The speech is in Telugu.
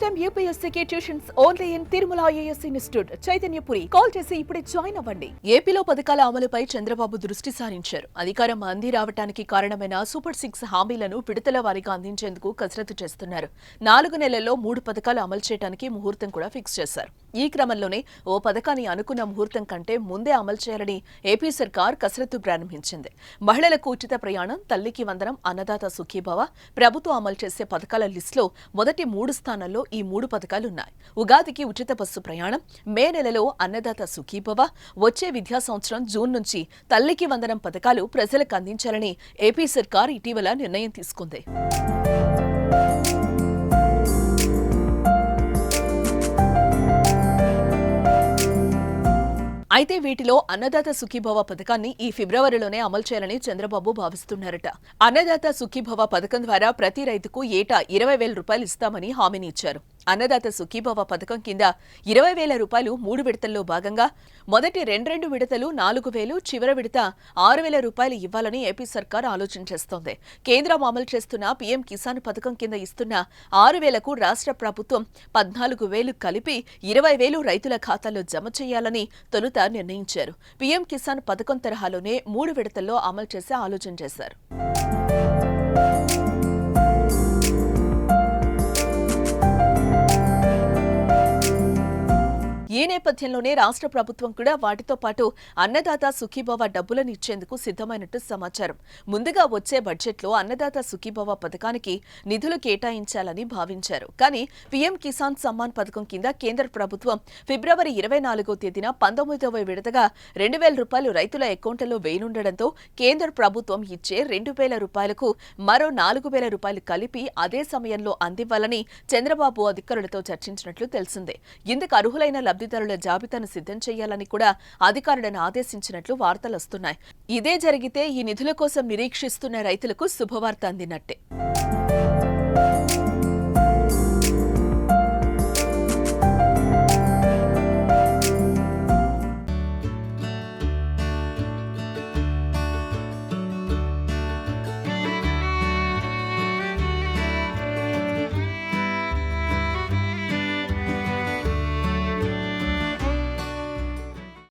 టైమ్ యూపీఎస్సీకి tuitions only in Tirumala IAS institute Chaitanyapuri. Call చేసి ఇప్పుడే జాయిన్ అవ్వండి. ఏపీలో పథకాల అమలుపై చంద్రబాబు దృష్టి సారించారు. అధికారం అంది రావటానికి కారణమైన సూపర్ 6 హామీలను విడతల వారీగా అందించేందుకు కసరత్తు చేస్తున్నారు. 4 నెలల్లో 3 పథకాలు అమలు చేయడానికి ముహూర్తం కూడా ఫిక్స్ చేశారు. ఈ క్రమంలోనే ఓ పథకాన్ని అనుకున్న ముహూర్తం కంటే ముందే అమలు చేయాలని ఏపీ సర్కార్ కసరత్తు ప్రారంభించింది. మహిళలకు ఉచిత ప్రయాణం, తల్లికి వందనం, అన్నదాత సుఖీభవ ప్రభుత్వం అమలు చేసే పథకాల లిస్టులో మొదటి 3 స్థానాల్లో ఈ 3 పథకాలున్నాయి. ఉగాదికి ఉచిత బస్సు ప్రయాణం, మే నెలలో అన్నదాత సుఖీభవ, వచ్చే విద్యా సంవత్సరం జూన్ నుంచి తల్లికి వందనం పథకాలు ప్రజలకు అందించాలని ఏపీ సర్కార్ ఇటీవల నిర్ణయం తీసుకుంది. అయితే వీటిలో అన్నదాత సుఖీభవ పథకాన్ని ఈ ఫిబ్రవరిలోనే అమలు చేయాలని చంద్రబాబు భావిస్తున్నారట. అన్నదాత సుఖీభవ పథకం ద్వారా ప్రతి రైతుకు ఏటా 20,000 రూపాయలు ఇస్తామని హామీని ఇచ్చారు. అన్నదాత సుఖీభవ పథకం కింద 20,000 రూపాయలు 3 విడతల్లో భాగంగా మొదటి 2 విడతలు 4,000, చివరి విడత 6,000 రూపాయలు ఇవ్వాలని ఏపీ సర్కార్ ఆలోచన చేస్తోంది. కేంద్రం అమలు చేస్తున్న పీఎం కిసాన్ పథకం కింద ఇస్తున్న 6,000కు రాష్ట్ర ప్రభుత్వం 14,000 కలిపి 20,000 రైతుల ఖాతాల్లో జమ చేయాలని తొలుత నిర్ణయించారు. పీఎం కిసాన్ పథకం తరహాలోనే 3 విడతల్లో అమలు చేసే ఆలోచన చేశారు. ఈ నేపథ్యంలోనే రాష్ట్ర ప్రభుత్వం కూడా వాటితో పాటు అన్నదాత సుఖీభవ డబ్బులను ఇచ్చేందుకు సిద్ధమైనట్టు సమాచారం. ముందుగా వచ్చే బడ్జెట్లో అన్నదాత సుఖీభవ పథకానికి నిధులు కేటాయించాలని భావించారు. కానీ పీఎం కిసాన్ సమ్మాన్ పథకం కింద కేంద్ర ప్రభుత్వం ఫిబ్రవరి 24వ తేదీన 19వ విడతగా 2,000 రూపాయలు రైతుల అకౌంట్లలో వేయనుండటంతో కేంద్ర ప్రభుత్వం ఇచ్చే 2,000 రూపాయలకు మరో 4,000 రూపాయలు కలిపి అదే సమయంలో అందివ్వాలని చంద్రబాబు అధికారులతో చర్చించినట్లు తెలిసిందే. ఇందుకు అర్హులైన లబ్ధిదారుల జాబితాను సిద్ధం చేయాలని కూడా అధికారులను ఆదేశించినట్లు వార్తలొస్తున్నాయి. ఇదే జరిగితే ఈ నిధుల కోసం నిరీక్షిస్తున్న రైతులకు శుభవార్త అందినట్టే.